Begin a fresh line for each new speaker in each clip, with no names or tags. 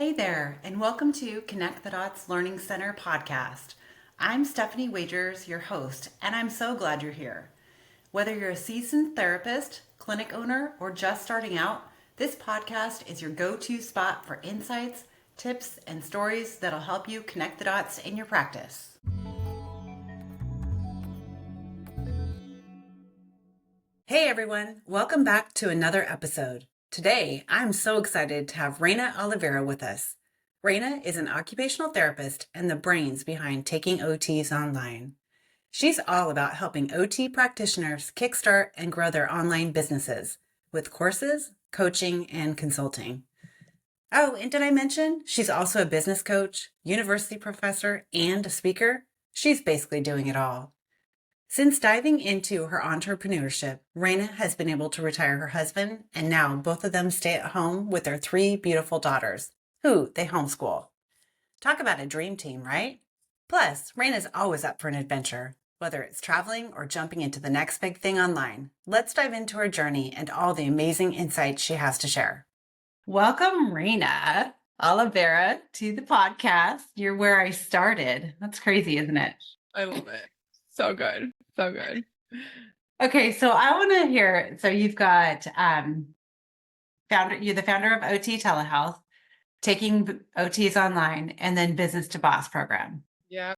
Hey there, and welcome to Connect the Dots Learning Center podcast. I'm Stephanie Wagers, your host, and I'm so glad you're here. Whether you're a seasoned therapist, clinic owner, or just starting out, this podcast is your go to spot for insights, tips, and stories that'll help you connect the dots in your practice. Hey everyone, welcome back to another episode. Today, I'm so excited to have Reina Olivera with us. Reina is an occupational therapist and the brains behind Taking OTs Online. She's all about helping OT practitioners kickstart and grow their online businesses with courses, coaching, and consulting. Oh, and did I mention she's also a business coach, university professor, and a speaker? She's basically doing it all. Since diving into her entrepreneurship, Reina has been able to retire her husband, and now both of them stay at home with their three beautiful daughters, who they homeschool. Talk about a dream team, right? Plus, Reina's always up for an adventure, whether it's traveling or jumping into the next big thing online. Let's dive into her journey and all the amazing insights she has to share. Welcome, Reina Olivera, to the podcast. You're where I started. That's crazy, isn't it?
I love it. So good. So good.
Okay, so I want to hear. So you've got you're the founder of OT Telehealth, Taking OTs Online, and then Business to Boss program.
Yeah.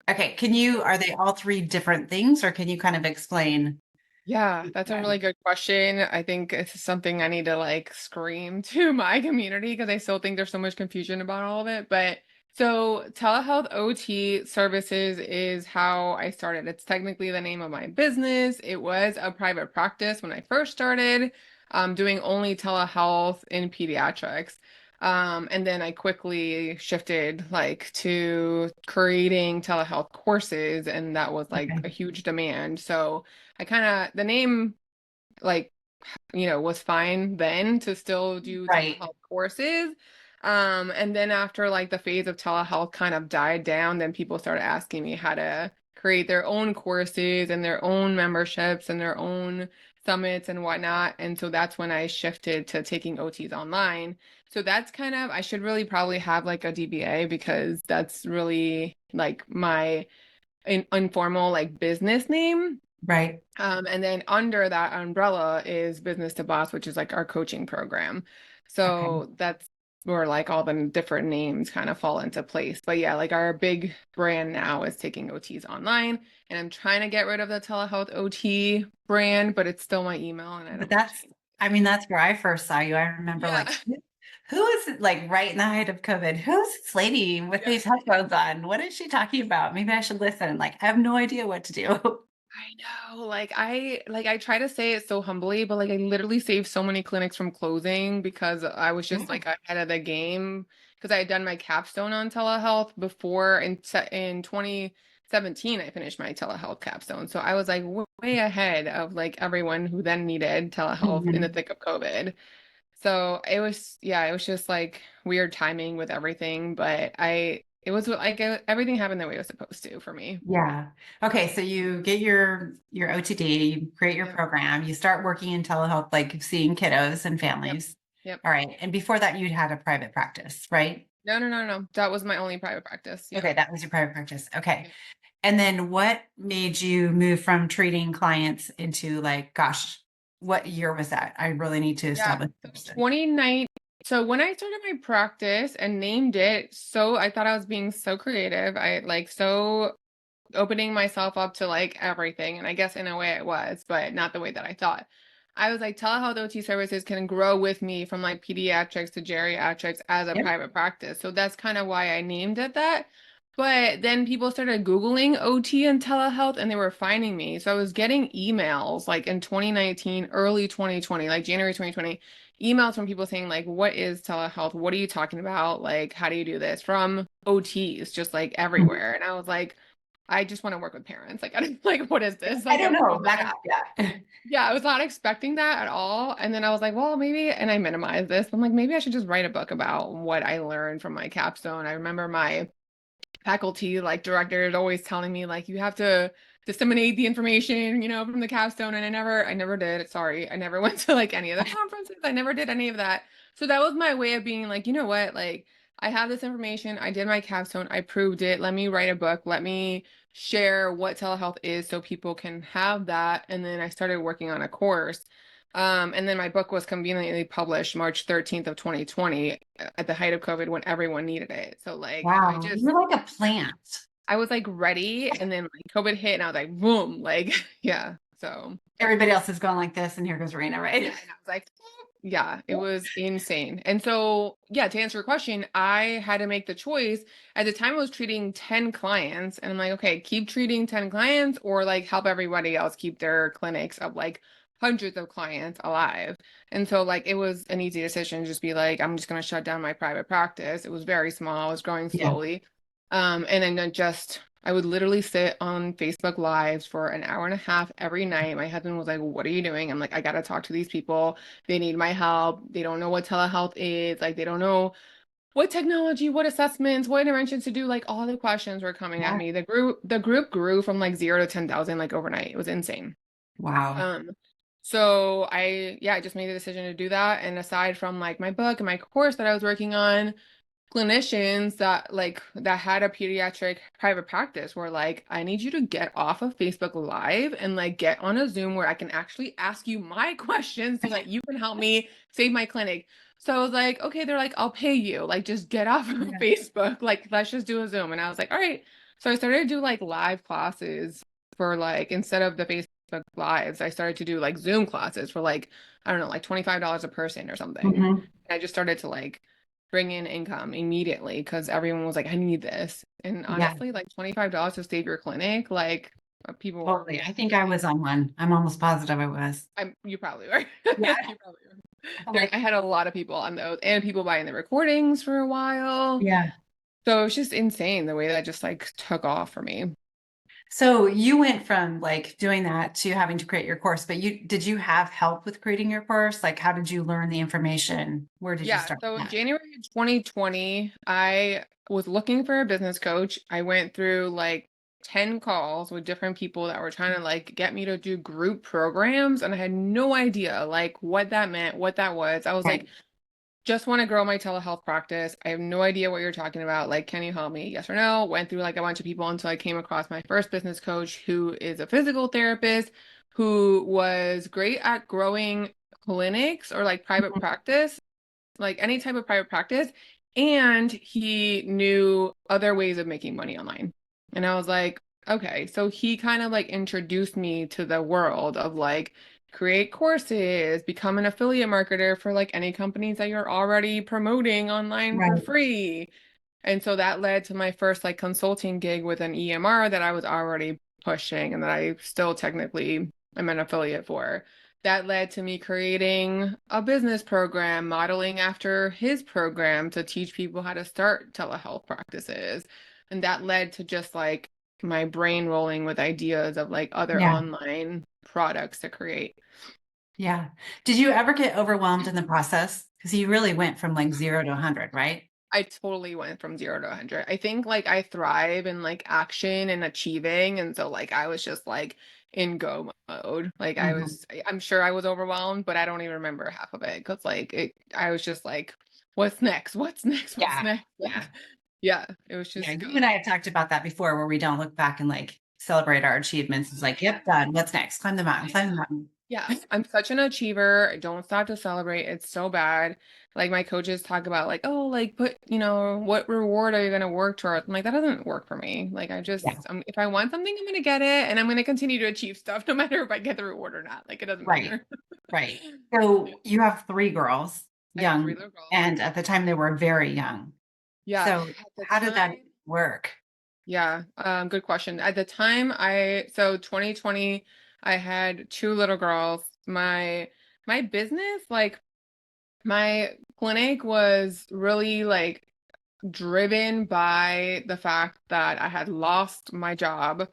Okay, are they all three different things, or can you kind of explain?
Yeah, that's a really good question. I think it's something I need to scream to my community because I still think there's so much confusion about all of it. But so telehealth OT services is how I started. It's technically the name of my business. It was a private practice when I first started, doing only telehealth in pediatrics. And then I quickly shifted to creating telehealth courses, and that was
Okay.
a huge demand. So the name like was fine then to still do
Right.
telehealth courses. And then after the phase of telehealth kind of died down, then people started asking me how to create their own courses and their own memberships and their own summits and whatnot. And so that's when I shifted to taking OTs online. So that's I should really probably have a DBA because that's really my informal business name.
Right.
And then under that umbrella is Business to Boss, which is our coaching program.
Okay.
So that's where all the different names kind of fall into place. But yeah, our big brand now is Taking OTs Online. And I'm trying to get rid of the telehealth OT brand, but it's still my email and I
But
don't want to change.
that's where I first saw you. I remember
Yeah.
who is it, right in the height of COVID? Who's this lady with
Yeah.
these headphones on? What is she talking about? Maybe I should listen. I have no idea what to do.
I know. I try to say it so humbly, but I literally saved so many clinics from closing because I was just
Yeah.
ahead of the game because I had done my capstone on telehealth before in 2017 I finished my telehealth capstone. So I was way ahead of everyone who then needed telehealth in the
Mhm.
thick of COVID. So it was just weird timing with everything, but it was everything happened the way it was supposed to for me.
Yeah. Okay. So you get your OTD, you create your
Yep.
program, you start working in telehealth, seeing kiddos and
Yep.
families.
Yep.
All right. And before that, you'd had a private practice, right?
No, no, no, no. That was my only private practice. Yep.
Okay, that was your private practice. Okay.
Yep.
And then what made you move from treating clients into gosh, what year was that? I really need to
Yeah.
establish
So
this.
29. So when I started my practice and named it, so I thought I was being so creative. I so opening myself up to everything. And I guess in a way it was, but not the way that I thought. I was telehealth OT services can grow with me from pediatrics to geriatrics as a
Yep.
private practice. So that's kind of why I named it that. But then people started Googling OT and telehealth and they were finding me. So I was getting emails in 2019, early 2020, January 2020, emails from people saying, what is telehealth? What are you talking about? How do you do this? From OTs, just
Mhm.
everywhere. And I was I just want to work with parents. I don't what is this?
I don't
I
know.
was
Back
not,
up. Yeah.
yeah, I was not expecting that at all. And then I was well, maybe, and I minimized this. I'm maybe I should just write a book about what I learned from my capstone. I remember my faculty director is always telling me you have to disseminate the information from the capstone, and I never did. Sorry, I never went to any of the conferences. I never did any of that. So that was my way of being you know what, I have this information. I did my capstone. I proved it. Let me write a book. Let me share what telehealth is so people can have that. And then I started working on a course. And then my book was conveniently published March 13th of 2020 at the height of COVID when everyone needed it. So like
Wow, you're like a plant.
I was like ready, and then like COVID hit and I was like, boom, like yeah. So
Everybody else is going like this, and here goes Reina, right?
yeah, and I was like, yeah, it was insane. And so, yeah, to answer your question, I had to make the choice. At the time, I was treating 10 clients, and I'm like, okay, keep treating 10 clients or like help everybody else keep their clinics of like hundreds of clients alive. And so, like, it was an easy decision to just be like, I'm just going to shut down my private practice. It was very small, I was growing
Yeah.
slowly. And then just I would literally sit on Facebook Lives for an hour and a half every night. My husband was like, "What are you doing?" I'm like, "I gotta talk to these people. They need my help. They don't know what telehealth is. Like, they don't know what technology, what assessments, what interventions to do." Like, all the questions were coming at
Yeah.
me. The group grew from like 0 to 10,000 like overnight. It was insane.
Wow.
Um, so I just made the decision to do that. And aside from like my book and my course that I was working on, clinicians that had a pediatric private practice were like, I need you to get off of Facebook Live and like get on a Zoom where I can actually ask you my questions so that you can help me save my clinic. So I was like, okay, they're like, I'll pay you. Like, just get off of
Yeah.
Facebook. Like, let's just do a Zoom. And I was like, all right. So I started to do like live classes for like, instead of the Facebook Lives, I started to do like Zoom classes for like, I don't know, like $25 a person or something.
Mhm.
I just started to like bring in income immediately because everyone was like, I need this. And
Yeah,
honestly, like $25 to save your clinic, like people,
totally. I think I was on one. I'm almost positive I was.
you probably were.
Yeah.
You probably were.
I'm like,
I had a lot of people on those and people buying the recordings for a while.
yeah.
So it was just insane the way that just like took off for me.
So you went from like doing that to having to create your course, but did you have help with creating your course? Like, how did you learn the information? Where did you
Yeah,
start
so
with that?
January 2020, I was looking for a business coach. I went through like 10 calls with different people that were trying to like get me to do group programs, and I had no idea like what that meant, what that was. I was like,
Okay.
just want to grow my telehealth practice. I have no idea what you're talking about. Like, can you help me? Yes or no? Went through like a bunch of people until I came across my first business coach who is a physical therapist who was great at growing clinics or like private practice, like any type of private practice, and he knew other ways of making money online. And I was like, okay, so he kind of like introduced me to the world of like create courses, become an affiliate marketer for like any companies that you're already promoting online for
Right.
free. And so that led to my first like consulting gig with an EMR that I was already pushing and that I still technically am an affiliate for. That led to me creating a business program, modeling after his program to teach people how to start telehealth practices. And that led to just like my brain rolling with ideas of like other
Yeah.
online products to create.
Yeah. Did you ever get overwhelmed in the process? Because you really went from like 0 to 100, right?
I totally went from 0 to 100. I think like I thrive in like action and achieving. And so like I was just like in go mode. Like
Mhm.
I'm sure I was overwhelmed, but I don't even remember half of it. Cause like I was just like, what's next? What's next? What's
Yeah.
next?
Yeah.
Like, yeah, it was
Yeah.
just
You
go.
and I have talked about that before where we don't look back and like celebrate our achievements. It's like, yep, done. What's next? Climb the mountain, climb the mountain.
Yeah, I'm such an achiever. I don't stop to celebrate. It's so bad. Like my coaches talk about like, oh, like put, what reward are you gonna work towards? I'm like, that doesn't work for me. Like
Yeah.
if I want something, I'm gonna get it and I'm gonna continue to achieve stuff no matter if I get the reward or not. Like it doesn't
Right.
matter.
Right. So you have three girls,
I have three
young,
little girls.
and at the time they were very young.
Yeah,
So
at the
how did that
time,
work?
yeah, good question. At the time, so 2020, I had two little girls. My business, like my clinic was really like driven by the fact that I had lost my job.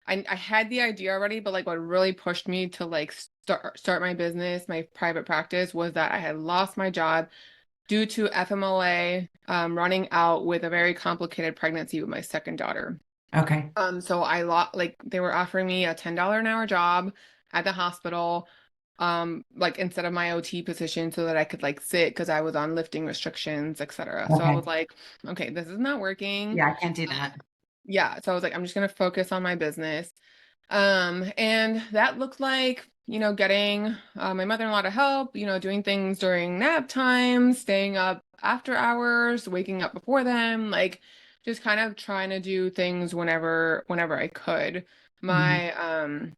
I had the idea already, but like what really pushed me to like start my business, my private practice, was that I had lost my job due to FMLA running out with a very complicated pregnancy with my second daughter.
Okay.
So I lost, like they were offering me a $10 an hour job at the hospital. like instead of my OT position so that I could like sit because I was on lifting restrictions, etc. So I
Okay.
was like, okay, this is not working.
Yeah, I can't do that.
Yeah, so I was like, I'm just gonna focus on my business. And that looked like, getting my mother-in-law to help, doing things during nap time, staying up after hours, waking up before them, like just kind of trying to do things whenever I could.
Mhm.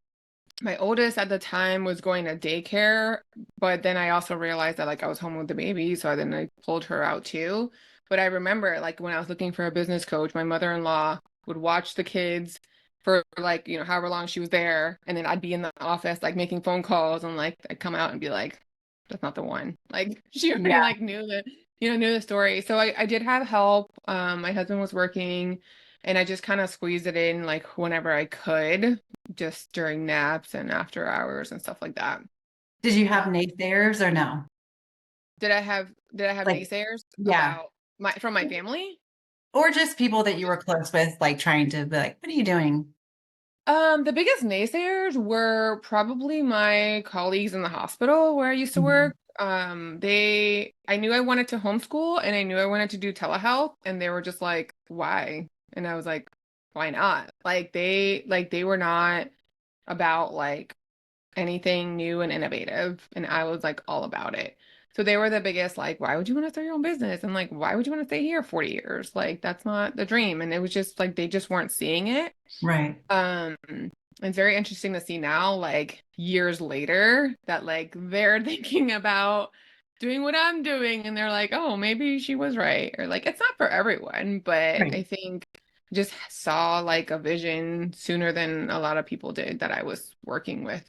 My oldest at the time was going to daycare, but then I also realized that like I was home with the baby, so then I pulled her out too. But I remember like when I was looking for a business coach, my mother-in-law would watch the kids for like, however long she was there, and then I'd be in the office like making phone calls and like I'd come out and be like, that's not the one. Like she already
Yeah.
like knew the story. So I did have help. My husband was working and I just kind of squeezed it in like whenever I could just during naps and after hours and stuff like that.
Did you have
Uh,
naysayers or no?
did I have
Like,
naysayers
yeah.
about my family?
Or just people that you were close with, like trying to be like, what are you doing?
The biggest naysayers were probably my colleagues in the hospital where I used to
Mhm.
work. I knew I wanted to homeschool and I knew I wanted to do telehealth, and they were just like, why? And I was like, why not? Like they were not about like anything new and innovative, and I was like all about it. So they were the biggest like, why would you want to start your own business? And like, why would you want to stay here 40 years? Like that's not the dream. And it was just like they just weren't seeing it.
Right.
It's very interesting to see now, like years later, that like they're thinking about doing what I'm doing, and they're like, oh, maybe she was right. Or like it's not for everyone, but
Right.
I think just saw like a vision sooner than a lot of people did that I was working with.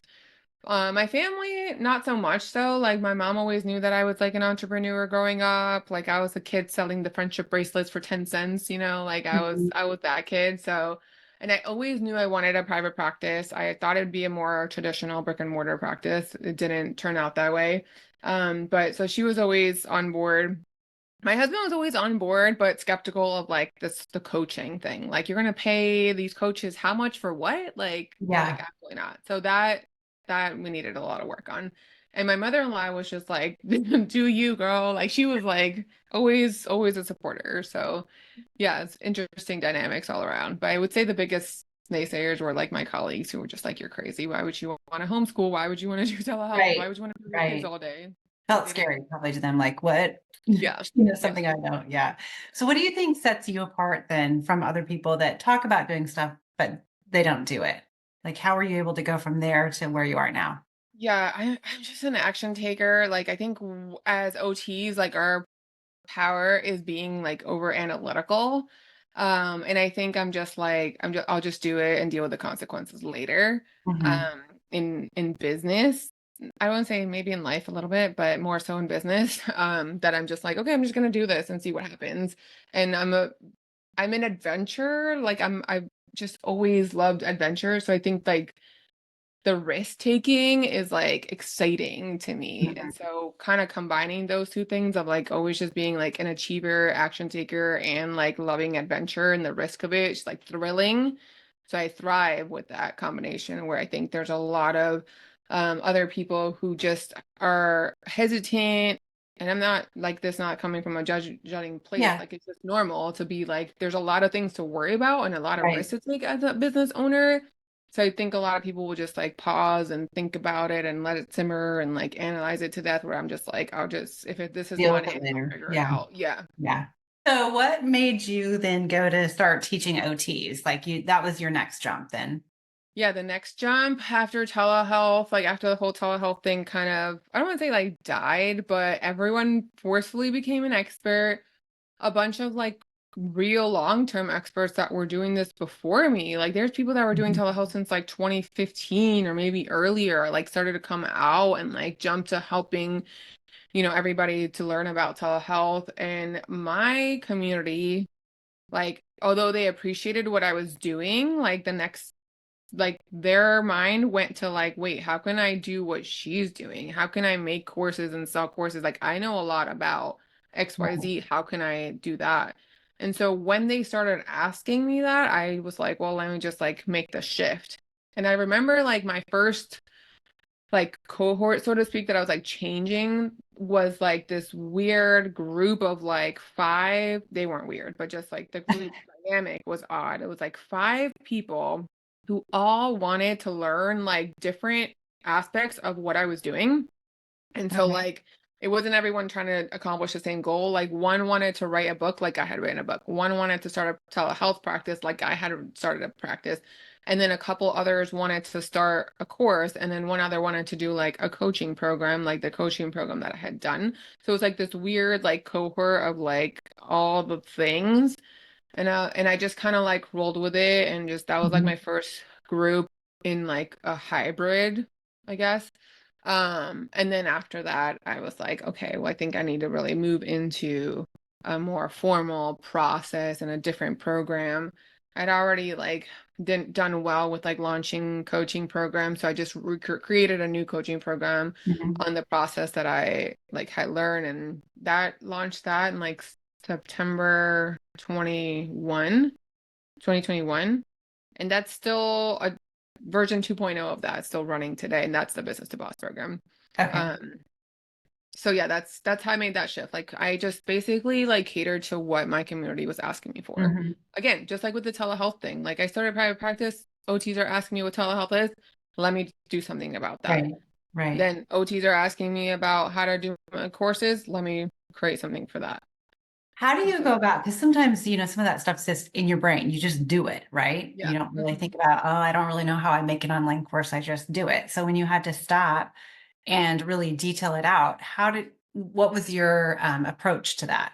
My family, not so much so. Like my mom always knew that I was like an entrepreneur growing up. Like I was a kid selling the friendship bracelets for 10 cents, like I was
Mhm.
I was that kid. So, and I always knew I wanted a private practice. I thought it'd be a more traditional brick and mortar practice. It didn't turn out that way. But so she was always on board. My husband was always on board, but skeptical of like the coaching thing. Like, you're gonna pay these coaches how much for what? Like
Yeah.
absolutely not. So that we needed a lot of work on. And my mother-in-law was just like, do you, girl? Like she was like always a supporter. So yeah, it's interesting dynamics all around. But I would say the biggest naysayers were like my colleagues who were just like, you're crazy. Why would you want to homeschool? Why would you want to do telehealth? Why
Right.
would you want to be with kids
Right.
all day? Like
Felt
they didn't.
scary probably to them, like, what?
Yeah. Yeah.
Something I don't. Yeah. So what do you think sets you apart then from other people that talk about doing stuff, but they don't do it? Like, how are you able to go from there to where you are now?
Yeah, I'm just an action taker. Like I think as OTs, like our power is being like over analytical. And I think I'm just like I'll just do it and deal with the consequences later.
Mhm.
Um, in business, I wouldn't say maybe in life a little bit, but more so in business. That I'm just like, okay, I'm just gonna do this and see what happens. And I'm an adventure. Like I've just always loved adventure. So I think like the risk taking is like exciting to me. And
Mhm.
so kind of combining those two things of like always just being like an achiever, action taker, and like loving adventure and the risk of it, it's like thrilling. So I thrive with that combination where I think there's a lot of other people who just are hesitant. And I'm not like this, not coming from a judging place.
Yeah.
Like it's just normal to be like, there's a lot of things to worry about and a lot of
Right.
risks to take as a business owner. So I think a lot of people will just like pause and think about it and let it simmer and like analyze it to death, where I'm just like, I'll just, this is
Deal
not
with it
it, I'll
later.
figure it
Yeah.
out. Yeah.
Yeah. So what made you then go to start teaching OTs? Like that was your next jump then.
Yeah. The next jump after telehealth, like after the whole telehealth thing kind of, I don't want to say like died, but everyone forcefully became an expert. A bunch of like real long-term experts that were doing this before me. Like there's people that were doing
Mhm.
telehealth since like 2015 or maybe earlier, like started to come out and like jump to helping, everybody to learn about telehealth. And my community, like, although they appreciated what I was doing, like the next, like their mind went to like, wait, how can I do what she's doing? How can I make courses and sell courses? Like I know a lot about
Right.
XYZ. How can I do that? And so when they started asking me that, I was like, well, let me just like make the shift. And I remember like my first like cohort, so to speak, that I was like changing was like this weird group of like five. They weren't weird, but just like the group dynamic was odd. It was like five people who all wanted to learn like different aspects of what I was doing. And so
Okay.
like it wasn't everyone trying to accomplish the same goal. Like one wanted to write a book like I had written a book. One wanted to start a telehealth practice like I had started a practice. And then a couple others wanted to start a course. And then one other wanted to do like a coaching program, like the coaching program that I had done. So it was like this weird like cohort of like all the things. And I just kind of like rolled with it and just that was like
Mhm.
my first group in like a hybrid, I guess. And then after that, I was like, okay, well, I think I need to really move into a more formal process and a different program. I'd already like done well with like launching coaching programs, so I just created a new coaching program
Mhm.
on the process that I like had learned, and that launched that in like September 2021, and that's still a version 2.0 of that still running today, and that's the business to boss program.
Okay.
um so yeah, that's how I made that shift. Like I just basically like catered to what my community was asking me for.
Mhm.
Again, just like with the telehealth thing, like I started private practice, OTs are asking me what telehealth is, let me do something about that.
Right. Right.
Then OTs are asking me about how to do my courses, let me create something for that.
How do
And
you
so
go about, because sometimes, some of that stuff's just in your brain. You just do it, right?
yeah.
You don't really
Mhm.
think about, oh, I don't really know how I make an online course. I just do it. So when you had to stop and really detail it out, what was your approach to that?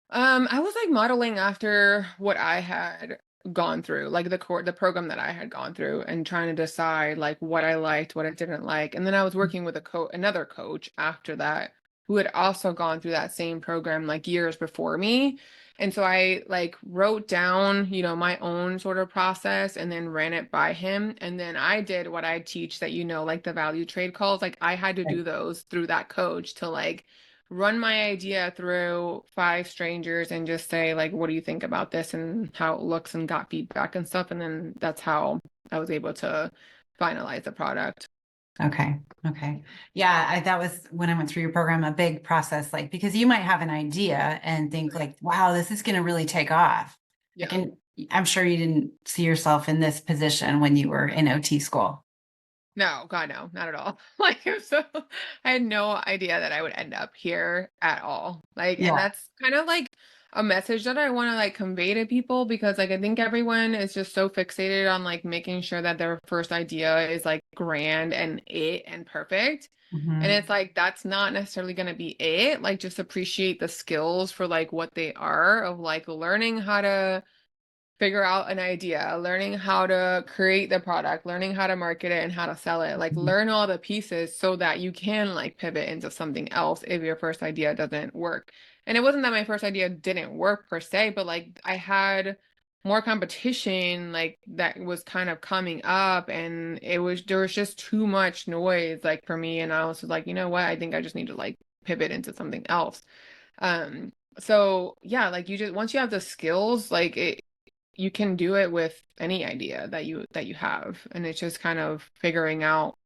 I was like modeling after what I had gone through, like the program that I had gone through, and trying to decide like what I liked, what I didn't like. And then I was working with another coach after that who had also gone through that same program like years before me. And so I like wrote down, my own sort of process and then ran it by him. And then I did what I teach that, like the value trade calls, like I had to
Right.
do those through that coach to like run my idea through five strangers and just say like what do you think about this and how it looks, and got feedback and stuff, and then that's how I was able to finalize the product.
Okay. Okay. Yeah, that was when I went through your program, a big process, like because you might have an idea and think
Right.
like, wow, this is going to really take off. Like,
Yeah.
I'm sure you didn't see yourself in this position when you were in OT school.
No, God, no, not at all. Like, so I had no idea that I would end up here at all. Like, and
Yeah.
that's kind of like a message that I want to like convey to people, because like I think everyone is just so fixated on like making sure that their first idea is like grand and it and perfect. And
Mhm.
it's like that's not necessarily going to be it. Like just appreciate the skills for like what they are, of like learning how to figure out an idea, learning how to create the product, learning how to market it and how to sell it. Like
Mhm.
learn all the pieces so that you can like pivot into something else if your first idea doesn't work. And it wasn't that my first idea didn't work per se, but like I had more competition like that was kind of coming up, and there was just too much noise like for me, and I was like, you know what? I think I just need to like pivot into something else. So yeah, like you just once you have the skills, like you can do it with any idea that you have, and it's just kind of figuring out,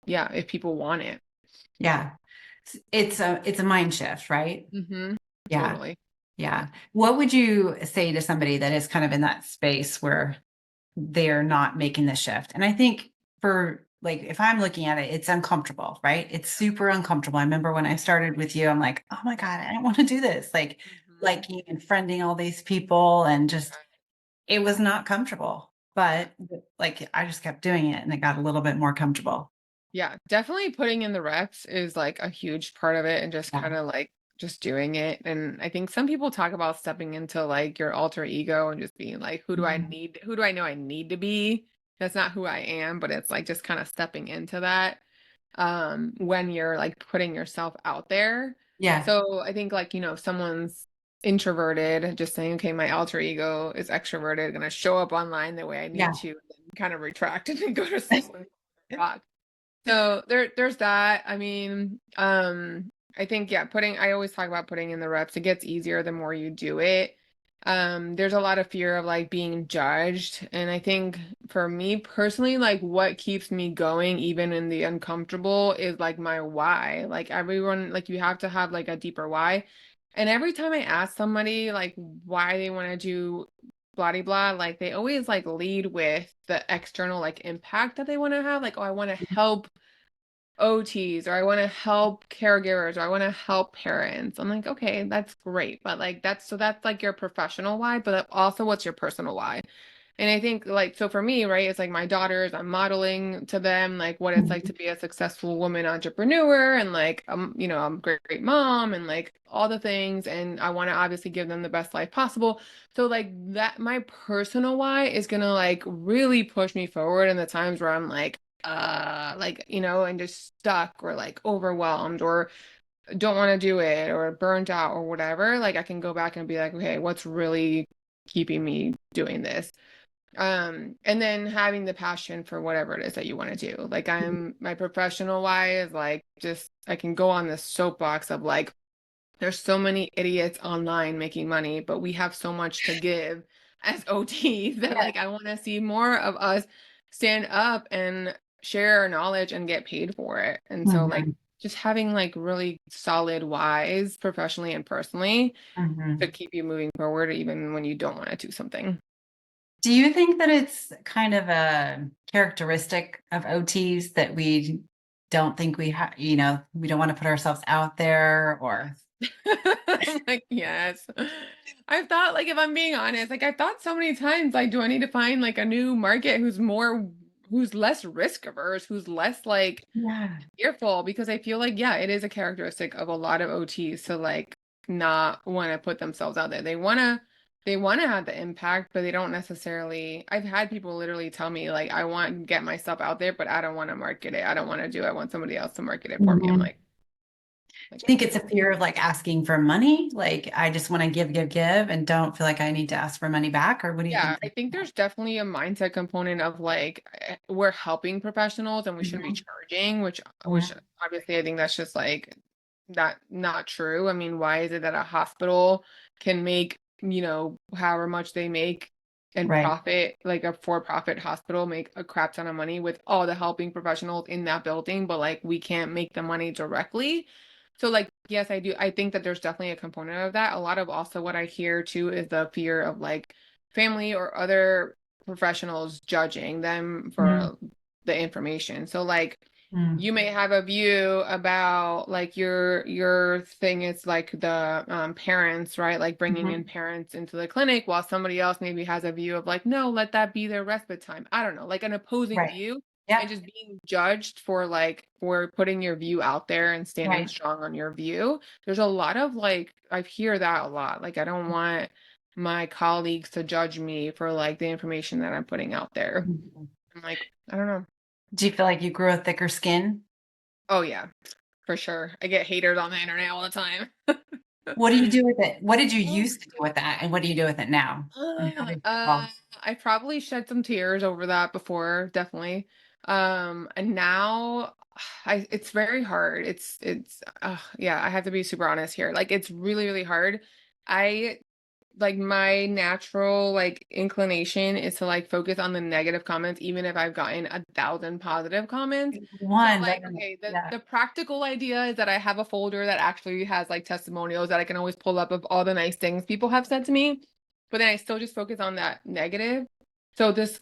yeah, if people want it.
Yeah. It's a mind shift, right?
Mm-hmm.
Yeah.
Totally.
Yeah. What would you say to somebody that is kind of in that space where they're not making the shift? And I think for like, if I'm looking at it, it's uncomfortable, right? It's super uncomfortable. I remember when I started with you, I'm like, oh my God, I don't want to do this. Like,
Mm-hmm.
liking and friending all these people and just, it was not comfortable. But like, I just kept doing it and it got a little bit more comfortable.
Yeah, definitely putting in the reps is like a huge part of it, and just
Yeah.
kind of like just doing it. And I think some people talk about stepping into like your alter ego and just being like,
Mhm.
who do I know I need to be? That's not who I am, but it's like just kind of stepping into that when you're like putting yourself out there.
Yeah.
So I think like, if someone's introverted, just saying, okay, my alter ego is extroverted, gonna show up online the way I
Yeah.
need to, and then kind of retract and then go to sleep and rock. So there's that. I mean, I think yeah, I always talk about putting in the reps. It gets easier the more you do it. There's a lot of fear of like being judged. And I think for me personally, like what keeps me going even in the uncomfortable is like my why. Like everyone, like you have to have like a deeper why. And every time I ask somebody like why they want to do blah de blah, like they always like lead with the external like impact that they want to have. Like, oh, I want to help OTs, or I want to help caregivers, or I want to help parents. I'm like, okay, that's great. But like that's like your professional why, but also what's your personal why? And I think like so for me, right, it's like my daughters, I'm modeling to them like what it's like
Mhm.
to be a successful woman entrepreneur and like I'm a great mom and like all the things and I want to obviously give them the best life possible. So like that my personal why is gonna like really push me forward in the times where I'm like and just stuck or like overwhelmed or don't want to do it or burnt out or whatever. Like I can go back and be like, okay, what's really keeping me doing this? And then having the passion for whatever it is that you want to do. Like my professional why is like just I can go on this soapbox of like there's so many idiots online making money, but we have so much to give as OTs that
Yeah.
like I want to see more of us stand up and share our knowledge and get paid for it. And so like
Mhm.
just having like really solid whys professionally and personally to
Mhm.
keep you moving forward even when you don't want to do something.
Do you think that it's kind of a characteristic of OTs that we don't think we have, we don't want to put ourselves out there or?
I'm like, yes. I've thought, like, if I'm being honest, like, I've thought so many times, like, do I need to find like a new market who's less risk averse, who's less like
Yeah.
fearful? Because I feel like, yeah, it is a characteristic of a lot of OTs to like not want to put themselves out there. They want to have the impact, but they don't necessarily. I've had people literally tell me, like, I want to get my stuff out there, but I don't want to market it. I don't want to do it. I want somebody else to market it for me. I'm
Mhm.
like,
Do you think
okay.
it's a fear of like asking for money? Like, I just want to give, give, give and don't feel like I need to ask for money back? Or what do you
Yeah,
think?
I think there's definitely a mindset component of like we're helping professionals and we shouldn't be
Mhm.
charging, which
Yeah.
obviously I think that's just like that not true. I mean, why is it that a hospital can make, however much they make and
Right.
profit, like a for-profit hospital make a crap ton of money with all the helping professionals in that building, but like we can't make the money directly. So like, yes, I do. I think that there's definitely a component of that. A lot of also what I hear too is the fear of like family or other professionals judging them
Mm.
for the information. So like
Mm.
you may have a view about like your thing is like the parents, right? Like bringing in
Mhm.
parents into the clinic while somebody else maybe has a view of like, no, let that be their respite time. I don't know, like an opposing
Right.
view and
Yep.
just being judged for putting your view out there and standing
Right.
strong on your view. There's a lot of like I hear that a lot. Like I don't want my colleagues to judge me for like the information that I'm putting out there.
Mhm.
I'm like, I don't know.
Do you feel like you grew a thicker skin?
Oh yeah, for sure. I get haters on the internet all the time.
What do you do with it? What did you used to do with that? And what do you do with it now? And how
Uh,
did you
uh,
evolve?
I probably shed some tears over that before, definitely. And now it's very hard. Yeah, I have to be super honest here. Like it's really, really hard. I like my natural like inclination is to like focus on the negative comments even if I've gotten 1,000 positive comments. So
One,
like
better than-
okay,
yeah.
the practical idea is that I have a folder that actually has like testimonials that I can always pull up of all the nice things people have said to me, but then I still just focus on that negative. So this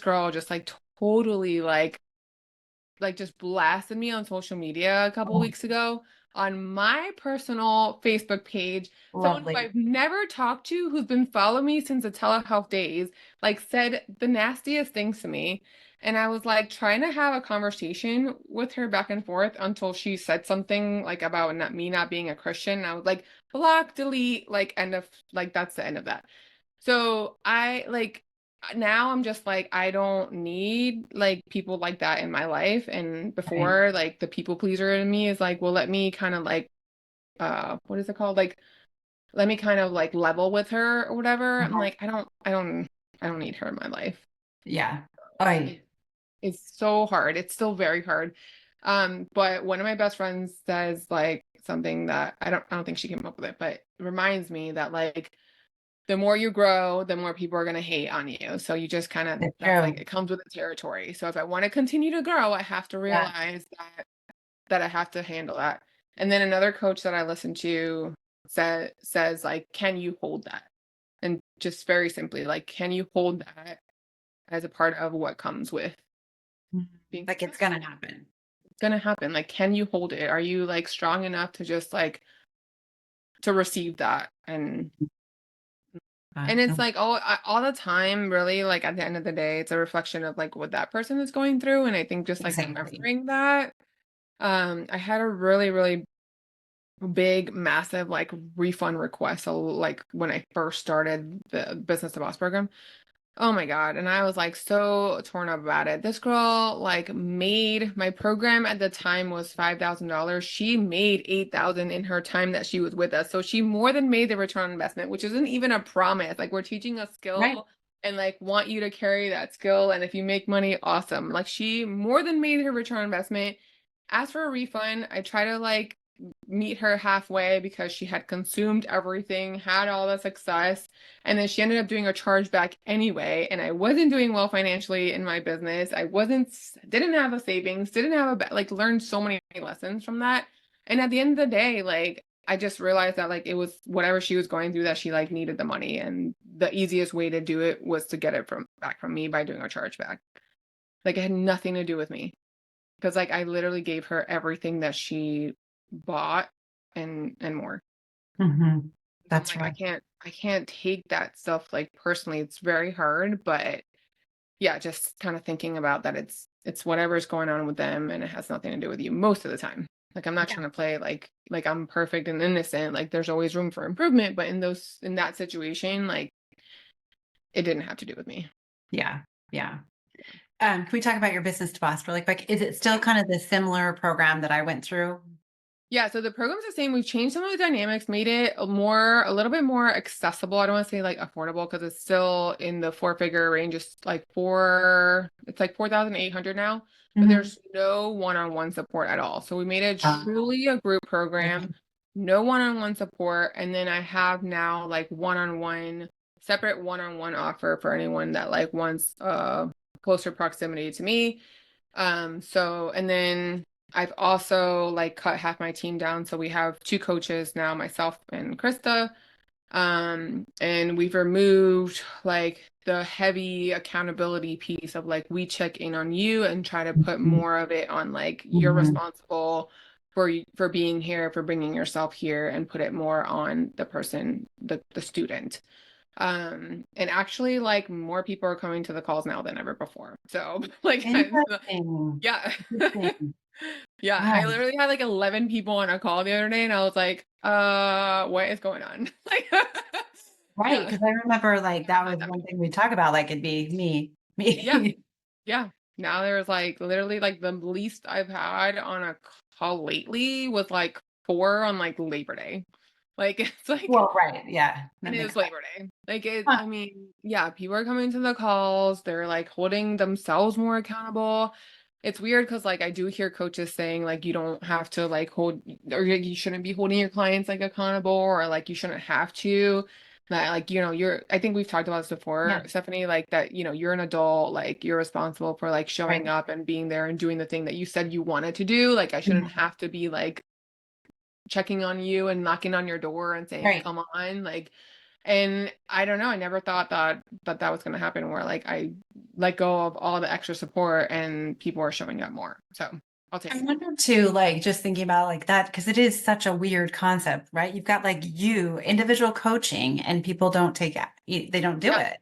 girl just like totally like just blasted me on social media a couple
Oh,
weeks ago on my personal Facebook page. Someone who
lovely.
I've never talked to, who's been following me since the telehealth days, like said the nastiest things to me. And I was like trying to have a conversation with her back and forth until she said something like about me not being a Christian. And I was like, block, delete, like end of like that's the end of that. So I like now I'm just like I don't need like people like that in my life. And
Right.
before like the people pleaser in me is like, well, let me kind of like what is it called? Like let me kind of like level with her or whatever. I'm
Uh-huh.
like I don't need her in my life.
Yeah. Oh,
It, it's so hard. It's still very hard. But one of my best friends says like something that I don't think she came up with it, but it reminds me that like the more you grow, the more people are going to hate on you. So you just kind of,
It's
that's like,
true.
it comes with the territory. So if I want to continue to grow, I have to
Yeah.
realize that I have to handle that. And then another coach that I listen to says like, can you hold that? And just very simply, like, can you hold that as a part of what comes with being
Like it's
successful?
gonna happen.
It's gonna happen. Like, can you hold it? Are you like strong enough to just like to receive that? And it's
No,
like all the time, really, like at the end of the day, it's a reflection of like what that person is going through. And I think just like
exactly.
remembering that, I had a really, really big, massive like refund request. So like when I first started the business to boss program. Oh my God. And I was like so torn up about it. This girl like made my program at the time was $5,000. She made 8,000 in her time that she was with us. So she more than made the return on investment, which isn't even a promise. Like we're teaching a
Right.
skill and like want you to carry that skill. And if you make money, awesome. Like she more than made her return on investment. Asked for a refund. I try to like meet her halfway because she had consumed everything, had all the success, and then she ended up doing a chargeback anyway. And I wasn't doing well financially in my business. I didn't have a savings, didn't have a, like, learned so many lessons from that. And at the end of the day, like, I just realized that like it was whatever she was going through that she like needed the money. And the easiest way to do it was to get it back from me by doing a chargeback. Like it had nothing to do with me. Because like I literally gave her everything that she bought and more.
Mhm.
So I'm
That's
like,
right.
I can't take that stuff like personally. It's very hard, but yeah, just kind of thinking about that it's whatever's going on with them and it has nothing to do with you most of the time. Like I'm not
Yeah.
trying to play like I'm perfect and innocent. Like there's always room for improvement, but in that situation, like it didn't have to do with me.
Yeah. Yeah. Can we talk about your business to boss really quick? Is it still
Yeah.
kind of the similar program that I went through?
Yeah, so the program's the same. We've changed some of the dynamics, made it a little bit more accessible. I don't want to say like affordable because it's still in the four-figure range. It's like 4,800 now, but
Mhm.
there's no one-on-one support at all. So we made it
Uh,
truly a group
okay.
program, no one-on-one support. And then I have now like separate one-on-one offer for anyone that like wants closer proximity to me. And then I've also like cut half my team down. So we have two coaches now, myself and Krista. And we've removed like the heavy accountability piece of like we check in on you and try to put
Mhm.
more of it on like you're
Mhm.
responsible for being here, for bringing yourself here, and put it more on the person, the student. And actually like more people are coming to the calls now than ever before. So like
Interesting.
yeah.
Interesting.
Yeah, I
Wow.
literally had like 11 people on a call the other day and I was like, what is going on? Like,
Right.
yeah,
Because I remember like
never
that
had
was
that
one
many.
thing we talk about, like it'd be me,
Yeah,
me.
yeah. Now there's like literally like the least I've had on a call lately was like four on like Labor Day. Like it's like
Well, right. Yeah.
and
That
it
makes
was
sense.
Labor Day. Like it,
Huh.
I mean, yeah, people are coming to the calls. They're like holding themselves more accountable. It's weird because like I do hear coaches saying like you don't have to like hold or you shouldn't be holding your clients like accountable or like you shouldn't have to. That like, I think we've talked about this before,
Yeah.
Stephanie, like that, you're an adult, like you're responsible for like showing
Right.
up and being there and doing the thing that you said you wanted to do. Like I shouldn't
Mhm.
have to be like checking on you and knocking on your door and saying,
Right.
come on, like, and I don't know, I never thought that was going to happen where like I let go of all the extra support and people are showing up more. So I'll
I
take it.
wonder too, like just thinking about like that, because it is such a weird concept, right? You've got like individual coaching, and people don't they don't do
Yeah,
it.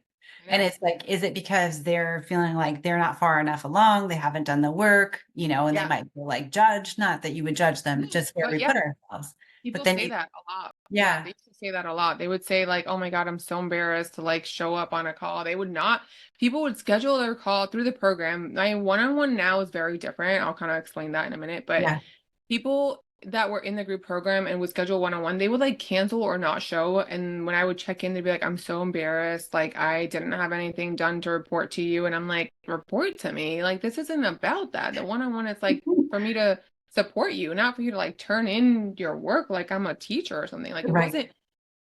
I
And
know.
it's like, is it because they're feeling like they're not far enough along? They haven't done the work, and they
Yeah.
might feel like judged. Not that you would judge them,
No,
just where
but
we
yeah,
put ourselves. But
people
then,
say that a lot. Yeah,
yeah,
they used to say that a lot. They would say like, "Oh my God, I'm so embarrassed to like show up on a call." They would not. People would schedule their call through the program. My one-on-one now is very different. I'll kind of explain that in a minute, but
yeah,
people that were in the group program and would schedule one-on-one, they would like cancel or not show. And when I would check in, they'd be like, I'm so embarrassed. Like, I didn't have anything done to report to you. And I'm like, report to me. Like, this isn't about that. The one-on-one is like for me to support you, not for you to like turn in your work like I'm a teacher or something. Like, it
right.
wasn't.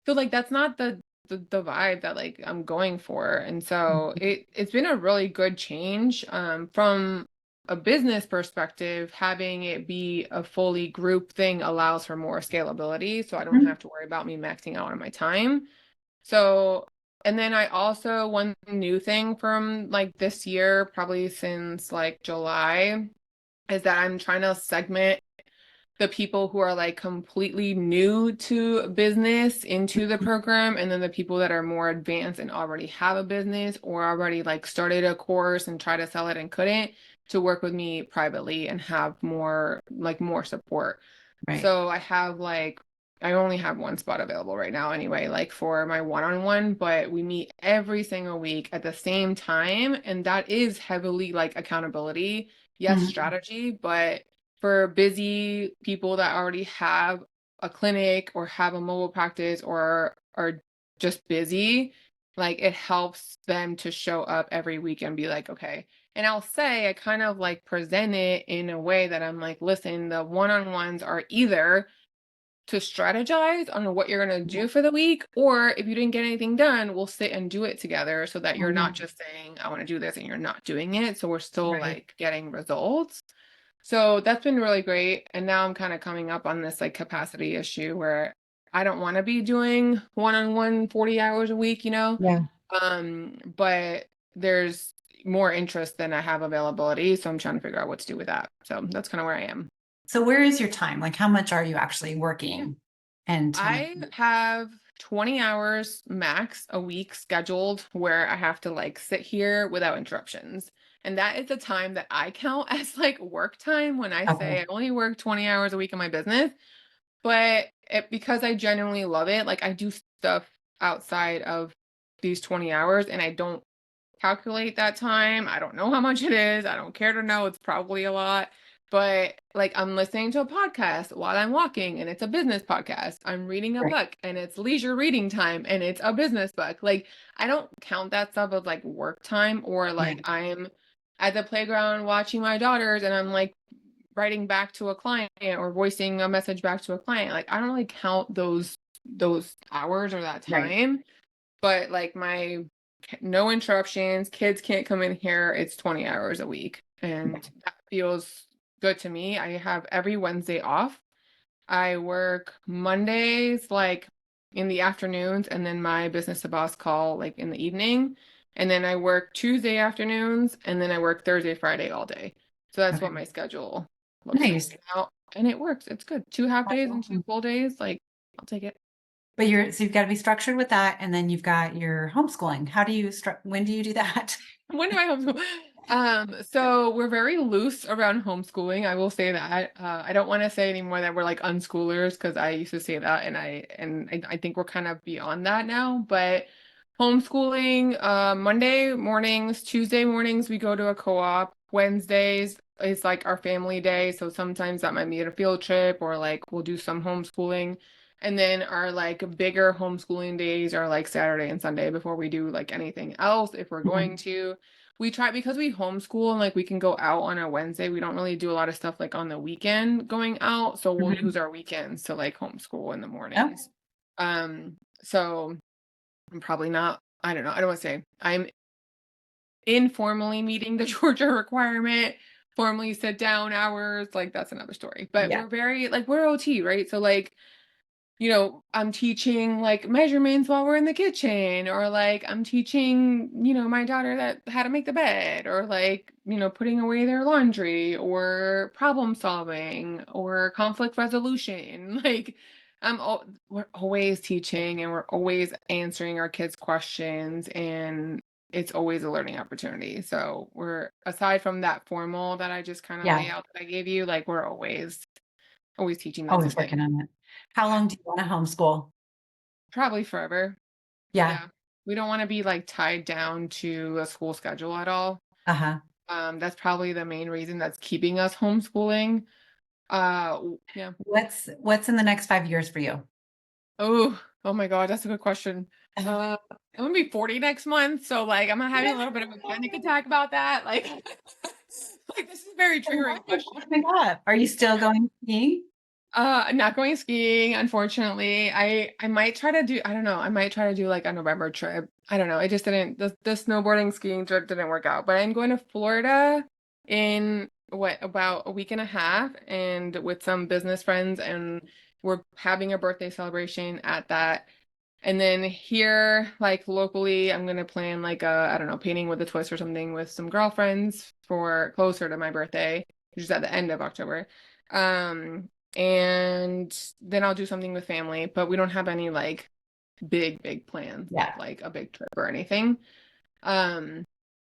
So like that's not the vibe that like I'm going for. And so it's been a really good change from a business perspective. Having it be a fully group thing allows for more scalability, so I don't
Mhm.
have to worry about me maxing out on my time. So, and then I also, one new thing from like this year, probably since like July, is that I'm trying to segment the people who are like completely new to business into the program, and then the people that are more advanced and already have a business or already like started a course and try to sell it and couldn't, to work with me privately and have more support.
Right.
So I only have one spot available right now anyway, like for my one-on-one, but we meet every single week at the same time. And that is heavily like accountability, yes,
Mhm.
strategy, but for busy people that already have a clinic or have a mobile practice or are just busy, like it helps them to show up every week and be like, okay. And I'll say I kind of like present it in a way that I'm like, listen, the one-on-ones are either to strategize on what you're going to do for the week, or if you didn't get anything done, we'll sit and do it together so that you're not
Mhm.
just saying, I want to do this and you're not doing it. So we're still
Right.
like getting results. So that's been really great. And now I'm kind of coming up on this like capacity issue where I don't want to be doing one-on-one 40 hours a week, you know?
Yeah.
But there's more interest than I have availability. So I'm trying to figure out what to do with that. So that's kind of where I am.
So where is your time? Like how much are you actually working? And how much?
I have 20 hours max a week scheduled where I have to like sit here without interruptions. And that is the time that I count as like work time when I say
Okay.
I only work 20 hours a week in my business. But because I genuinely love it, like I do stuff outside of these 20 hours and I don't calculate that time. I don't know how much it is. I don't care to know. It's probably a lot. But like I'm listening to a podcast while I'm walking and it's a business podcast. I'm reading a
Right.
book and it's leisure reading time and it's a business book. Like I don't count that stuff as like work time, or
Yeah.
like I'm at the playground watching my daughters and I'm like writing back to a client or voicing a message back to a client. Like I don't really count those hours or that
Right.
time. But like my no interruptions, kids can't come in here. It's 20 hours a week. And that feels good to me. I have every Wednesday off. I work Mondays like in the afternoons, and then my business to boss call like in the evening. And then I work Tuesday afternoons, and then I work Thursday, Friday all day. So that's what
Okay.
my schedule looks like
Nice.
now. And it works. It's good. 2 half days and two
Awesome.
full days. Like I'll take it.
But so you've got to be structured with that, and then you've got your homeschooling. How do you when do you do that?
When do I homeschool? So we're very loose around homeschooling. I will say that. I don't want to say anymore that we're like unschoolers, because I used to say that, and I think we're kind of beyond that now. But homeschooling, Monday mornings, Tuesday mornings we go to a co-op. Wednesdays is like our family day, so sometimes that might be a field trip or like we'll do some homeschooling. And then our like bigger homeschooling days are like Saturday and Sunday before we do like anything else if we're going
Mhm.
to. We try, because we homeschool and like we can go out on a Wednesday. We don't really do a lot of stuff like on the weekend going out. So we'll
Mhm.
use our weekends to like homeschool in the
Oh,
mornings. So I'm probably not, I don't know. I don't want to say I'm informally meeting the Georgia requirement, formally sit down hours. Like that's another story. But
yeah.
we're very like we're OT, right? So like I'm teaching like measurements while we're in the kitchen, or like I'm teaching, my daughter that how to make the bed, or like, putting away their laundry, or problem solving, or conflict resolution. Like we're always teaching and we're always answering our kids' questions, and it's always a learning opportunity. So we're, aside from that formal that I just kind of
Yeah.
lay out that I gave you, like we're always teaching them
Always
something.
working on it. How long do you want to homeschool?
Probably forever.
Yeah.
Yeah. We don't want to be like tied down to a school schedule at all.
Uh-huh.
That's probably the main reason that's keeping us homeschooling. Yeah.
What's in the next 5 years for you?
Oh my God, that's a good question. I'm gonna be 40 next month, so like I'm having a little bit of a panic attack about that. Like, like this is a very triggering question.
Coming up. Are you still going skiing?
Not going skiing, unfortunately. I might try to do, I don't know, I might try to do like a November trip. I don't know. It just didn't, the snowboarding skiing trip didn't work out. But I'm going to Florida in what, about a week and a half, and with some business friends, and we're having a birthday celebration at that. And then here, like locally, I'm gonna plan like a, I don't know, painting with a twist or something with some girlfriends for closer to my birthday, which is at the end of October. Um, and then I'll do something with family, but we don't have any like big plans of
Yeah.
like a big trip or anything. Um,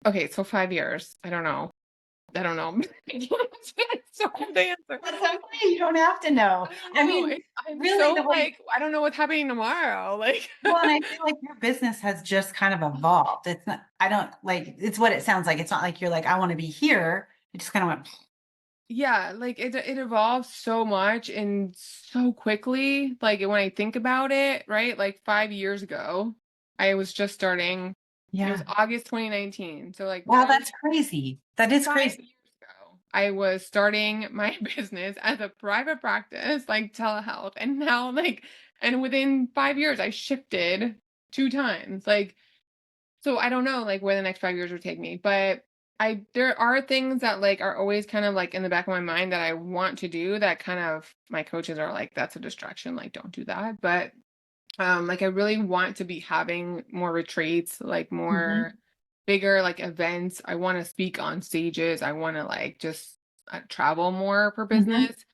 okay, so 5 years. I don't know. I don't know. It's so hard to answer.
That's okay. You don't have to know. I
No,
mean,
I'm
really, the
so
way,
like, I don't know what's happening tomorrow. Like,
well, and I feel like your business has just kind of evolved. It's not, I don't like, it's what it sounds like. It's not like you're like, I want to be here. It just kind of went,
yeah, like it evolves so much and so quickly. Like when I think about it, right? Like 5 years ago, I was just starting. It was
yeah.
August 2019. So like
Wow,
literally
that's crazy. That is
5 years
crazy.
ago, I was starting my business as a private practice, like telehealth. And now like, and within 5 years, I shifted 2 times. Like, so I don't know like where the next 5 years would take me, but there are things that like are always kind of like in the back of my mind that I want to do that kind of my coaches are like, that's a distraction, like don't do that. But like I really want to be having more retreats, like more
Mhm.
bigger like events. I want to speak on stages. I want to like just travel more for
Mhm.
business.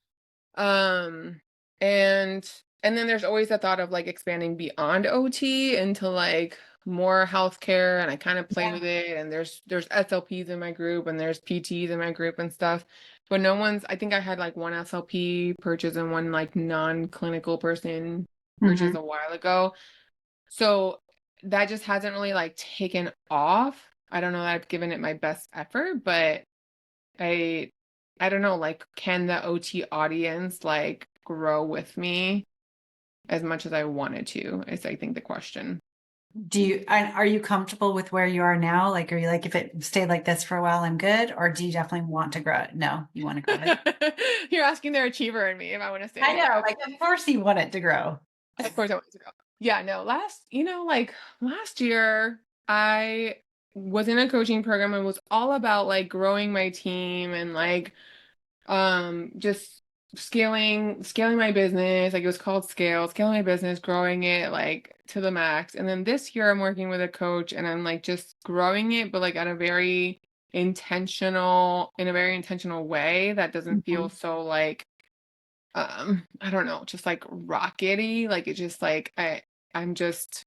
Um, and then there's always the thought of like expanding beyond OT into like more healthcare, and I kind of play
Yeah.
with it. And there's SLPs in my group, and there's PTs in my group and stuff. But no one's, I think I had like one SLP purchase and one like non-clinical person purchase
Mhm.
a while ago. So that just hasn't really like taken off. I don't know that I've given it my best effort, but I I don't know, like can the OT audience like grow with me as much as I wanted to, is I think the question.
Do you, are you comfortable with where you are now? Like, are you like, if it stayed like this for a while, I'm good? Or do you definitely want to grow it? No, you want to grow it.
You're asking the achiever in me if I want to
I
say,
know,
okay,
like, of course you want it to grow.
of course I want to go. Yeah, no, like last year I was in a coaching program and was all about like growing my team and like just scaling my business. Like it was called scaling my business, growing it like to the max. And then this year I'm working with a coach and I'm like just growing it, but like at a very in a very intentional way that doesn't feel
Mhm.
so like I don't know, just like rockety. Like it's just like I'm just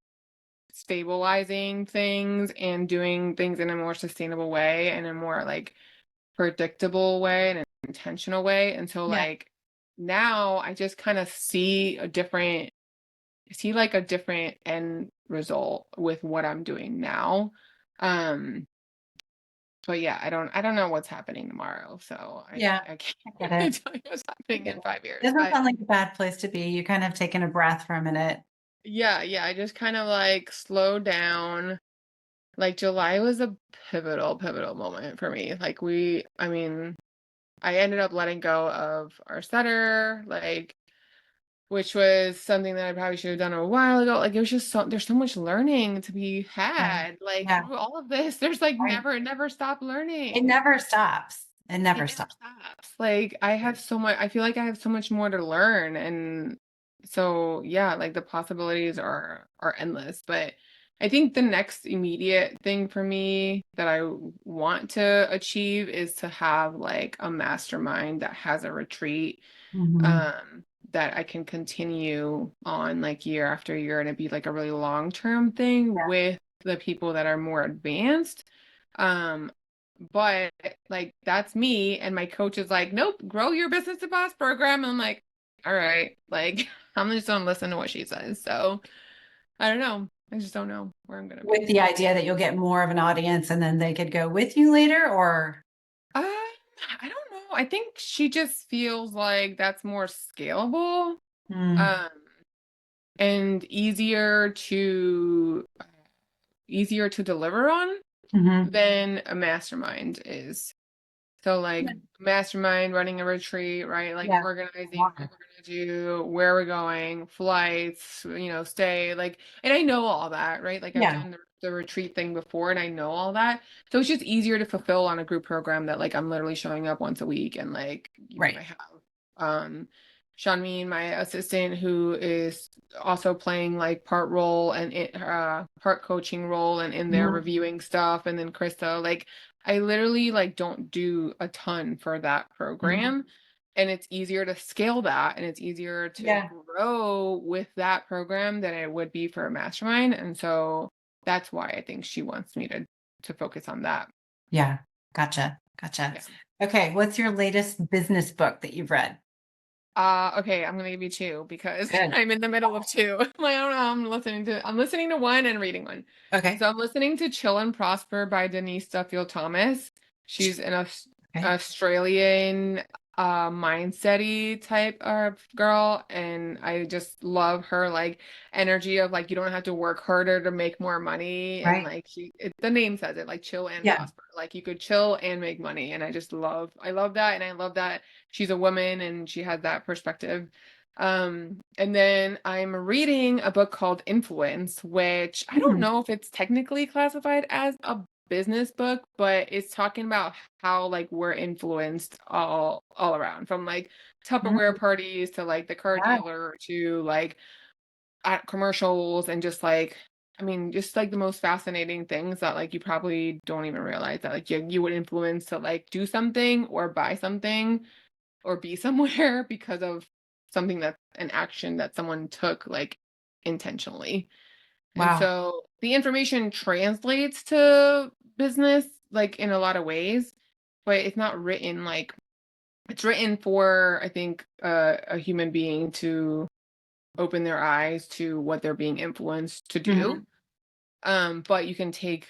stabilizing things and doing things in a more sustainable way and a more like predictable way and an intentional way. And so
Yeah.
like now I just kind of see like a different end result with what I'm doing now. Um but yeah, I don't know what's happening tomorrow. So
Yeah.
I
I get
can't
it.
tell you what's
I
happening
get
in
it.
5 years.
Doesn't
But
sound like a bad place to be. You kind of taken a breath for a minute.
yeah, I just kind of like slowed down. Like July was a pivotal moment for me. Like I mean, I ended up letting go of our setter, like which was something that I probably should have done a while ago. Like it was just there's so much learning to be
Yeah.
had. Like
Yeah.
through all of this, there's like
Right.
never stop
It
learning.
never stops. It
It
never
never
stops.
stops. Like I feel like I have so much more to learn. And so yeah, like the possibilities are endless. But I think the next immediate thing for me that I want to achieve is to have like a mastermind that has a retreat
Mhm.
um that I can continue on like year after year, and it'd be like a really long-term thing
Yeah.
with the people that are more advanced. Um, but like that's me, and my coach is like, nope, grow your business to boss program. And I'm like, all right, like I'm just gonna listen to what she says. So I don't know. I just don't know where I'm gonna
With
be.
the idea that you'll get more of an audience and then they could go with you later, or
Um, I don't know. I think she just feels like that's more scalable.
mm,
Um, and easier to deliver on
mhm.
than a mastermind is. So like mastermind, running a retreat, right? Like
Yeah.
organizing what
Wow.
we're gonna do, where we're going, flights, stay, and I know all that, right? Like I've
Yeah.
done the retreat thing before and I know all that. So it's just easier to fulfill on a group program that like I'm literally showing up once a week and I
Right.
have Shanmeen, my assistant, who is also playing like part role and part coaching role and in there
Mhm.
reviewing stuff, and then Krista, like I literally like don't do a ton for that
Mhm.
program. And it's easier to scale that and it's easier to
Yeah.
grow with that program than it would be for a mastermind. And so that's why I think she wants me to focus on that.
Yeah. Gotcha. Gotcha.
Yeah.
Okay. What's your latest business book that you've read?
Okay, I'm gonna give you two because
Good.
I'm in the middle of two. I don't know. I'm listening to one and reading one.
Okay.
So I'm listening to Chill and Prosper by Denise Duffield Thomas. She's an
Okay.
Australian mindset-y type of girl, and I just love her like energy of like you don't have to work harder to make more money, and
Right.
like the name says it, like chill and
Yeah.
prosper. Like you could chill and make money, and I love that, and I love that she's a woman and she has that perspective. And then I'm reading a book called Influence, which I don't
Mhm.
know if it's technically classified as a business book, but it's talking about how like we're influenced all around, from like Tupperware
Mhm.
parties to like the car
Yeah.
dealer to like at commercials, and just like I mean just like the most fascinating things that like you probably don't even realize that like you would influence to like do something or buy something or be somewhere because of something that an action that someone took like intentionally. And
Wow.
so the information translates to business like in a lot of ways, but it's not written like it's written for I think a human being to open their eyes to what they're being influenced to do.
Mhm.
But you can take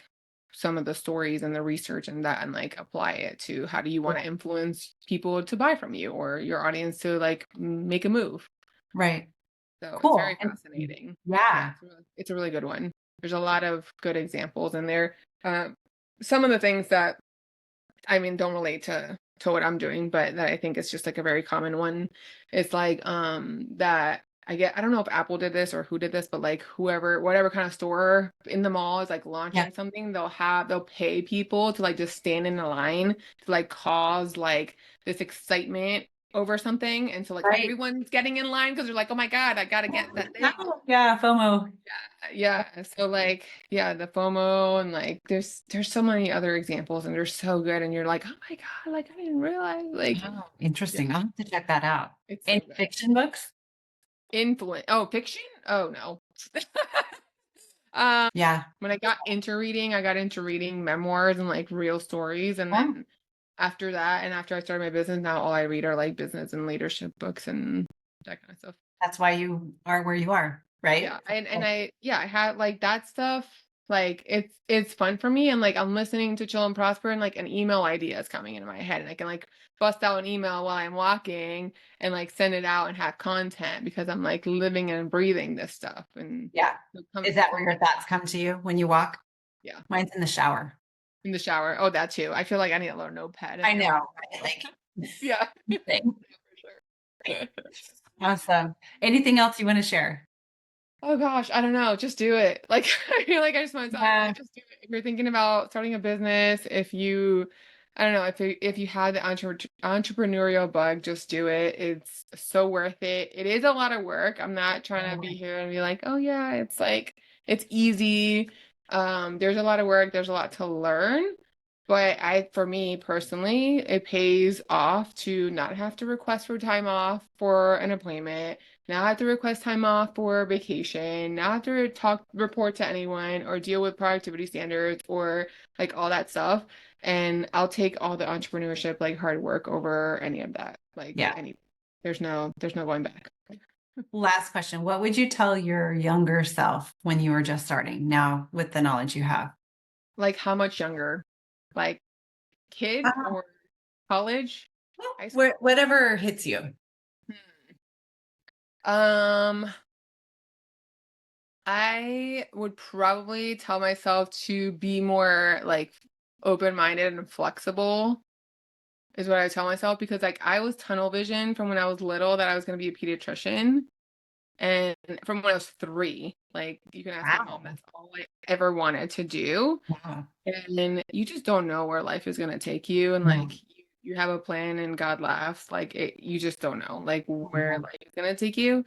some of the stories and the research and that and like apply it to how do you want
Yeah.
to influence people to buy from you or your audience to like make a move.
Right.
So it's very
Cool. And
fascinating. Yeah,
yeah.
it's a really good one. There's a lot of good examples in there. Some of the things that I mean, don't relate to what I'm doing, but that I think is just like a very common one. It's like that I don't know if Apple did this or who did this, but like whatever kind of store in the mall is like
Yeah.
launching something, they'll pay people to like just stand in a line to like cause like this excitement over something. And so like
Right.
everyone's getting in line because they're like, oh my God, I gotta get that thing.
Oh, yeah. FOMO.
Yeah. So like, yeah, the FOMO and like there's so many other examples and they're so good and you're like, oh my God, like I didn't realize like
Oh,
yeah,
interesting. I'll have to check that out.
it's so
Any
good.
fiction books?
Influence. Oh, fiction? Oh no. um
Yeah.
when I got into reading memoirs and like real stories, and
Wow.
then after that and after I started my business, now all I read are like business and leadership books and that kind of stuff.
That's why you are where you are, right?
Yeah, I had like that stuff. Like it's fun for me, and like I'm listening to Chill and Prosper, and like an email idea is coming into my head, and I can like bust out an email while I'm walking and like send it out and have content because I'm like living and breathing this stuff. And
Yeah.
it
Is that where
comes
your thoughts come to you when you walk?
yeah,
Mine's in the shower.
in the shower. Oh, that too. I feel like I need a little notepad in
I
there.
know, right? Like,
Yeah,
thing.
for
Right.
sure.
Awesome. Anything else you want to share?
Oh gosh, I don't know. Just do it. Like I feel like I just want to tell everyone,
Yeah.
just do it. If you're thinking about starting a business, I don't know, if you had the entrepreneurial bug, just do it. It's so worth it. It is a lot of work. I'm not trying to be here and be like, oh yeah, it's like it's easy. There's a lot of work. There's a lot to learn. But for me personally, it pays off to not have to request for time off for an appointment, now I have to request time off for vacation. Now I have to report to anyone or deal with productivity standards or like all that stuff. And I'll take all the entrepreneurship, like hard work over any of that. Like
Yeah.
there's no going back.
Last question. What would you tell your younger self when you were just starting now with the knowledge you have?
Like how much younger? Like kid or college? High school?
Whatever hits you.
Hmm. I would probably tell myself to be more like open-minded and flexible is what I tell myself, because like I was tunnel vision from when I was little that I was going to be a pediatrician. And from when I was 3, like, you can ask my mom,
Wow.
that's all I ever wanted to do.
Wow.
And you just don't know where life is gonna take you, and,
No.
like, you have a plan and God laughs, like, you just don't know, like, where
No.
life is gonna take you.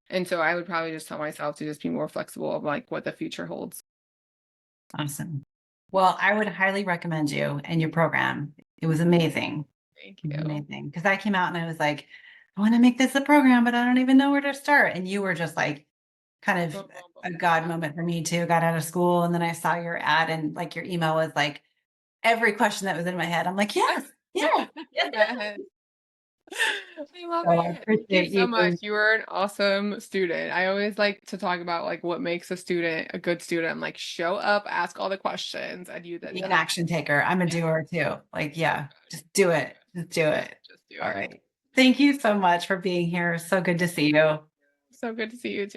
And so I would probably just tell myself to just be more flexible of, like, what the future holds.
Awesome. Well, I would highly recommend you and your program. It was amazing.
Thank
It was
you.
amazing. Because I came out and I was like, I want to make this a program, but I don't even know where to start. And you were just like kind of
Boom, boom,
a
boom.
God
Yeah.
moment for me too. Got out of school and then I saw your ad and like your email was like every question that was in my head. I'm like, yes, yes, yes.
Yes. I love
So I
it. Thank you
appreciate
so much.
you
You were an awesome student. I always like to talk about like what makes a student a good student. I'm like, show up, ask all the questions, and you then
being an
deliver.
action taker. I'm a
Yeah.
doer too. Like,
So
yeah,
good.
just do
So
it. Just do
good.
it.
Just do
All
it.
right. Thank you so much for being here. So good to see you.
So good to see you too.